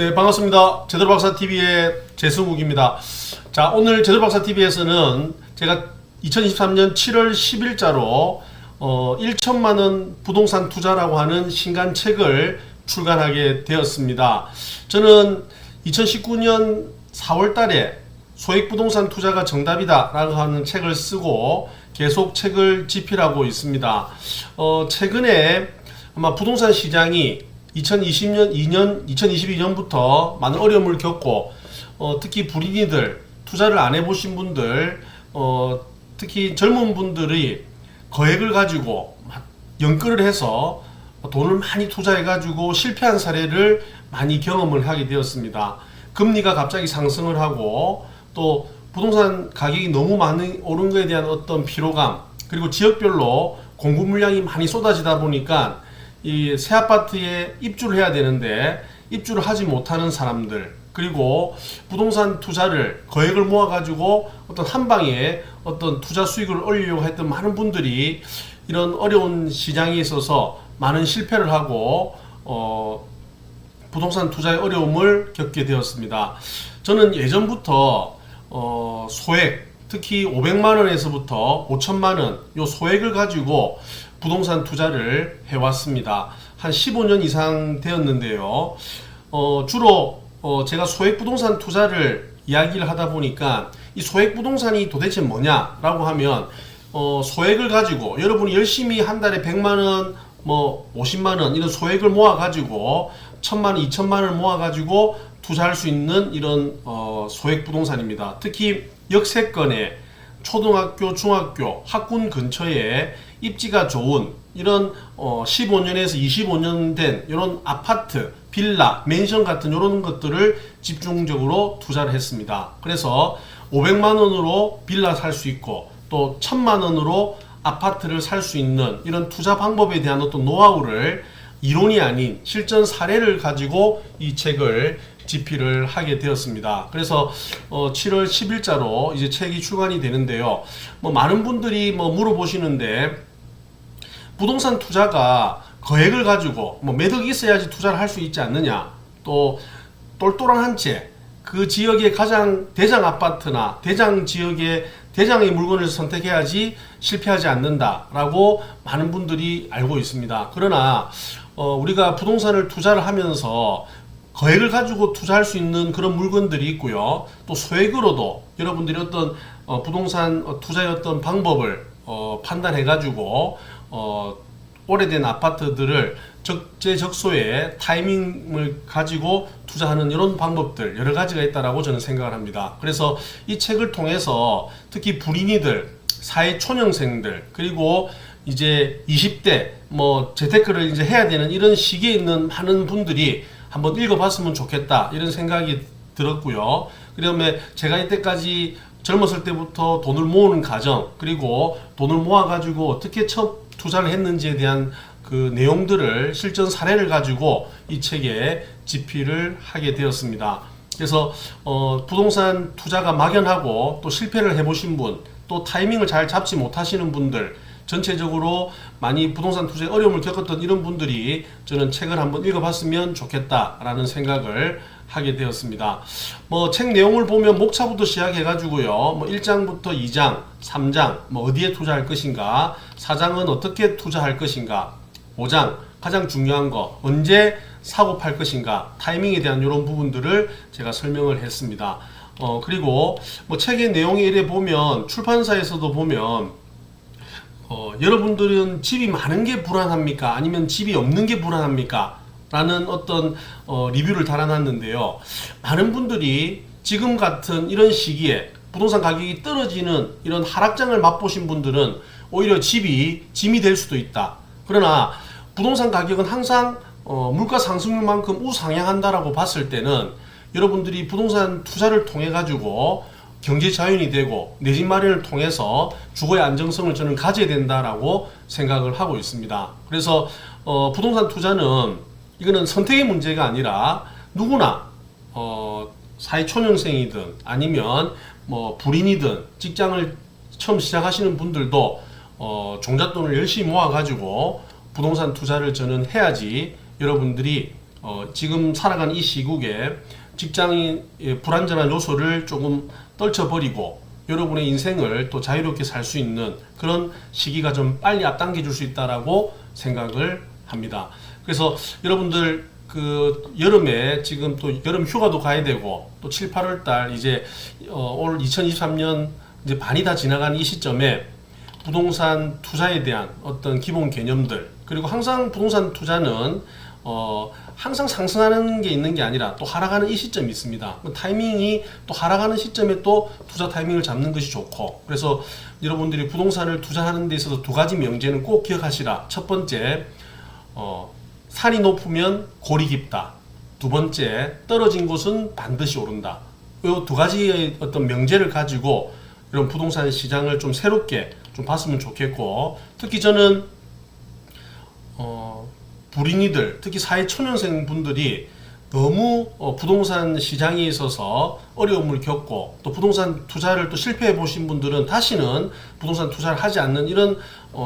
네, 반갑습니다. 제대로박사TV의 재승욱입니다. 자, 오늘 제대로박사TV에서는 제가 2023년 7월 10일자로 1천만원 부동산 투자라고 하는 신간 책을 출간하게 되었습니다. 저는 2019년 4월 달에 소액 부동산 투자가 정답이다 라고 하는 책을 쓰고 계속 책을 집필하고 있습니다. 최근에 아마 부동산 시장이 2022년부터 많은 어려움을 겪고 특히 불인이들, 투자를 안 해보신 분들, 특히 젊은 분들이 거액을 가지고 연끌을 해서 돈을 많이 투자해 가지고 실패한 사례를 많이 경험을 하게 되었습니다. 금리가 갑자기 상승을 하고 또 부동산 가격이 너무 많이 오른 것에 대한 어떤 피로감, 그리고 지역별로 공급 물량이 많이 쏟아지다 보니까 이 새 아파트에 입주를 해야 되는데 입주를 하지 못하는 사람들, 그리고 부동산 투자를 거액을 모아 가지고 어떤 한 방에 어떤 투자 수익을 올리려고 했던 많은 분들이 이런 어려운 시장에 있어서 많은 실패를 하고 부동산 투자의 어려움을 겪게 되었습니다. 저는 예전부터 소액, 특히 500만원에서부터 5천만원 요 소액을 가지고 부동산 투자를 해왔습니다. 한 15년 이상 되었는데요. 주로 제가 소액 부동산 투자를 이야기를 하다 보니까 이 소액 부동산이 도대체 뭐냐라고 하면 소액을 가지고 여러분이 열심히 한 달에 100만원, 뭐 50만원 이런 소액을 모아 가지고 1000만원, 2000만원을 모아 가지고 투자할 수 있는 이런 소액 부동산입니다. 특히 역세권에 초등학교, 중학교, 학군 근처에 입지가 좋은 이런 15년에서 25년 된 이런 아파트, 빌라, 맨션 같은 이런 것들을 집중적으로 투자를 했습니다. 그래서 500만원으로 빌라 살 수 있고 또 1000만원으로 아파트를 살 수 있는 이런 투자 방법에 대한 어떤 노하우를 이론이 아닌 실전 사례를 가지고 이 책을 집필을 하게 되었습니다. 그래서 7월 10일자로 이제 책이 출간이 되는데요. 많은 분들이 물어보시는데 부동산 투자가 거액을 가지고 몇 억이 있어야지 투자를 할 수 있지 않느냐, 또 똘똘한 한 채 그 지역의 가장 대장 아파트나 대장 지역의 대장의 물건을 선택해야지 실패하지 않는다라고 많은 분들이 알고 있습니다. 그러나 우리가 부동산을 투자를 하면서 거액을 가지고 투자할 수 있는 그런 물건들이 있고요. 또 소액으로도 여러분들이 어떤 부동산 투자의 어떤 방법을 판단해 가지고 오래된 아파트들을 적재적소에 타이밍을 가지고 투자하는 이런 방법들 여러 가지가 있다라고 저는 생각을 합니다. 그래서 이 책을 통해서 특히 불인이들, 사회초년생들, 그리고 이제 20대 재테크를 이제 해야 되는 이런 시기에 있는 많은 분들이 한번 읽어봤으면 좋겠다 이런 생각이 들었고요. 그 다음에 제가 이때까지 젊었을 때부터 돈을 모으는 과정, 그리고 돈을 모아가지고 어떻게 첫 투자를 했는지에 대한 그 내용들을 실전 사례를 가지고 이 책에 집필을 하게 되었습니다. 그래서 부동산 투자가 막연하고 또 실패를 해보신 분, 또 타이밍을 잘 잡지 못하시는 분들, 전체적으로 많이 부동산 투자에 어려움을 겪었던 이런 분들이 저는 책을 한번 읽어봤으면 좋겠다라는 생각을 하게 되었습니다. 책 내용을 보면 목차부터 시작해가지고요. 1장부터 2장, 3장, 어디에 투자할 것인가, 4장은 어떻게 투자할 것인가, 5장, 가장 중요한 거, 언제 사고 팔 것인가, 타이밍에 대한 이런 부분들을 제가 설명을 했습니다. 그리고 책의 내용에 이래 보면, 출판사에서도 보면, 여러분들은 집이 많은 게 불안합니까? 아니면 집이 없는 게 불안합니까? 라는 어떤 리뷰를 달아놨는데요. 많은 분들이 지금 같은 이런 시기에 부동산 가격이 떨어지는 이런 하락장을 맛보신 분들은 오히려 집이 짐이 될 수도 있다. 그러나 부동산 가격은 항상 물가 상승률만큼 우상향한다라고 봤을 때는 여러분들이 부동산 투자를 통해 가지고 경제 자연이 되고 내 집 마련을 통해서 주거의 안정성을 저는 가져야 된다라고 생각을 하고 있습니다. 그래서 부동산 투자는 이거는 선택의 문제가 아니라 누구나 사회초년생이든 아니면 불인이든 직장을 처음 시작하시는 분들도 종잣돈을 열심히 모아 가지고 부동산 투자를 저는 해야지 여러분들이 지금 살아가는 이 시국에 직장인의 불안전한 요소를 조금 떨쳐버리고 여러분의 인생을 또 자유롭게 살 수 있는 그런 시기가 좀 빨리 앞당겨 줄 수 있다라고 생각을 합니다. 그래서 여러분들 그 여름에 지금 또 여름 휴가도 가야 되고 또 7, 8월 달 이제 올 2023년 이제 반이 다 지나간 이 시점에 부동산 투자에 대한 어떤 기본 개념들, 그리고 항상 부동산 투자는 항상 상승하는 게 있는 게 아니라 또 하락하는 이 시점이 있습니다. 타이밍이 또 하락하는 시점에 또 투자 타이밍을 잡는 것이 좋고, 그래서 여러분들이 부동산을 투자하는 데 있어서 두 가지 명제는 꼭 기억하시라. 첫 번째, 산이 높으면 골이 깊다. 두 번째, 떨어진 곳은 반드시 오른다. 이 두 가지의 어떤 명제를 가지고 이런 부동산 시장을 좀 새롭게 좀 봤으면 좋겠고, 특히 저는 불인이들, 특히 사회초년생 분들이 너무 부동산 시장에 있어서 어려움을 겪고 또 부동산 투자를 또 실패해 보신 분들은 다시는 부동산 투자를 하지 않는 이런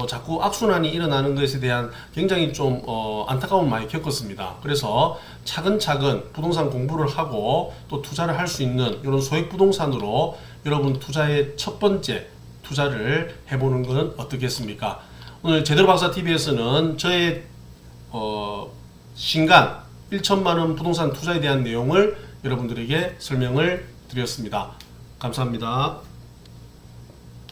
자꾸 악순환이 일어나는 것에 대한 굉장히 좀 안타까움을 많이 겪었습니다. 그래서 차근차근 부동산 공부를 하고 또 투자를 할 수 있는 이런 소액 부동산으로 여러분 투자의 첫 번째 투자를 해보는 것은 어떻겠습니까? 오늘 제대로 박사 TV에서는 저의 신간 1천만원 부동산 투자에 대한 내용을 여러분들에게 설명을 드렸습니다. 감사합니다.